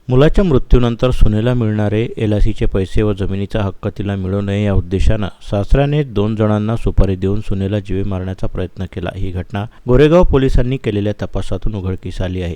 मुलाच्या मृत्यूनंतर सुनेला मिळणारे एलआयसीचे पैसे व जमिनीचा हक्क तिला मिळू नये या उद्देशानं सासऱ्याने 2 जणांना सुपारी देऊन सुनेला जीवे मारण्याचा प्रयत्न केला। ही घटना गोरेगाव पोलिसांनी केलेल्या तपासातून उघडकीस आली आहे।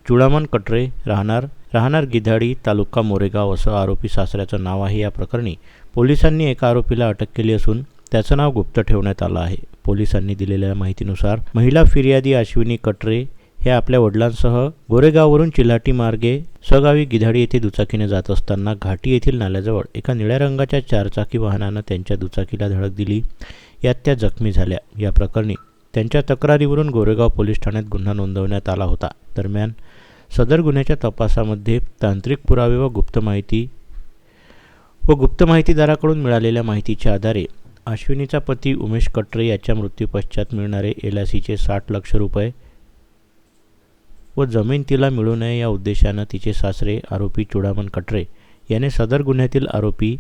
चुडामन कटरे राहणार गिधाडी तालुका मोरेगाव असं आरोपी सासऱ्याचं नाव आहे। या प्रकरणी पोलिसांनी एका आरोपीला अटक केली असून त्याचं नाव गुप्त ठेवण्यात आलं आहे। पोलिसांनी दिलेल्या माहितीनुसार महिला फिर्यादी अश्विनी कटरे हे आपल्या वडिलांसह गोरेगाववरून चिल्हाटी मार्गे सगावी गिधाडी येथे दुचाकीने जात असताना घाटी येथील नाल्याजवळ एका निळ्या रंगाच्या 4 चाकी वाहनानं त्यांच्या दुचाकीला धडक दिली। यात त्या जखमी झाल्या। या प्रकरणी त्यांच्या तक्रारीवरून गोरेगाव पोलीस ठाण्यात गुन्हा नोंदवण्यात आला होता। दरम्यान सदर गुन्ह्याच्या तपासामध्ये तांत्रिक पुरावे व गुप्त माहितीदाराकडून मिळालेल्या माहितीच्या आधारे अश्विनीचा पती उमेश कटरे याच्या मृत्यूपश्चात मिळणारे एलआयसीचे 60 लाख रुपये व जमीन तिला मिळू नये या उद्देशानं तिचे सासरे आरोपी चुडामन कटरे याने सदर गुन्ह्यातील आरोपी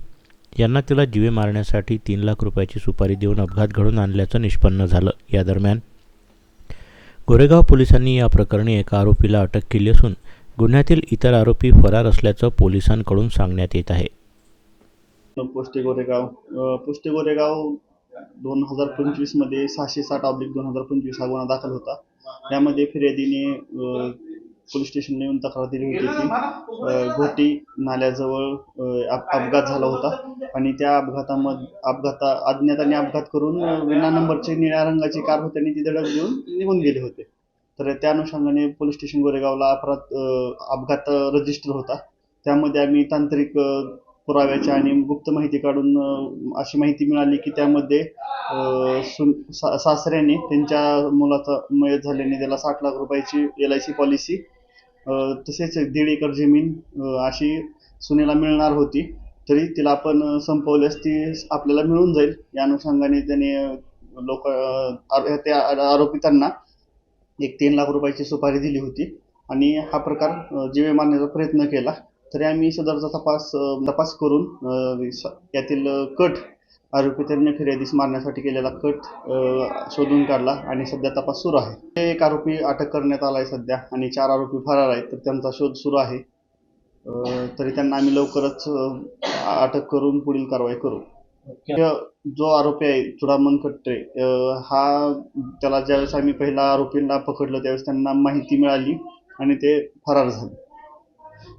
यांना तिला जीवे मारण्यासाठी 3 लाख रुपयाची सुपारी देऊन अपघात घडून आणल्याचं निष्पन्न झालं। या दरम्यान गोरेगाव पोलिसांनी या प्रकरणी एका आरोपीला अटक केली असून गुन्ह्यातील इतर आरोपी फरार असल्याचं पोलिसांकडून सांगण्यात येत आहे। पोस्ट गोरेगाव 2025 मध्ये 660/2025 हा गुन्हा दाखल होता। यामध्ये फिर्यादीने पोलीस स्टेशनला येऊन तक्रार दिली होती की घोटी नाल्याजवळ अपघात झाला होता आणि त्या अज्ञाताने अपघात करून विना नंबरची निळ्या रंगाची कार होती आणि ती धडक देऊन निघून गेले होते। तर त्या अनुषंगाने पोलीस स्टेशन गोरेगावला अपघात रजिस्टर होता। त्यामध्ये आम्ही तांत्रिक पुराव्याच्या आणि गुप्त माहिती काढून अशी माहिती मिळाली की त्यामध्ये सासऱ्याने त्यांच्या मुलाचा मयत झाल्याने त्याला 60 लाख रुपयाची एलआयसी पॉलिसी तसेच 1.5 एकर जमीन अशी सुनेला मिळणार होती, तरी तिला आपण संपवल्यास ती आपल्याला मिळून जाईल। या अनुषंगाने त्याने त्या आरोपितांना 3 लाख रुपयाची सुपारी दिली होती आणि हा प्रकार जीवे मारण्याचा प्रयत्न केला। तरी आम्ही सदरचा तपास करून यातील कट आरोपी त्यांनी फिर्यादीस मारण्यासाठी केलेला कट शोधून काढला आणि सध्या तपास सुरू आहे। एक आरोपी अटक करण्यात आला आहे सध्या आणि 4 आरोपी फरार आहेत, तर त्यांचा शोध सुरू आहे। तरी त्यांना आम्ही लवकरच अटक करून पुढील कारवाई करू। जो आरोपी आहे चुडामन कटरे त्याला ज्यावेळेस आम्ही पहिला आरोपींना पकडलं त्यावेळेस त्यांना माहिती मिळाली आणि ते फरार झाले।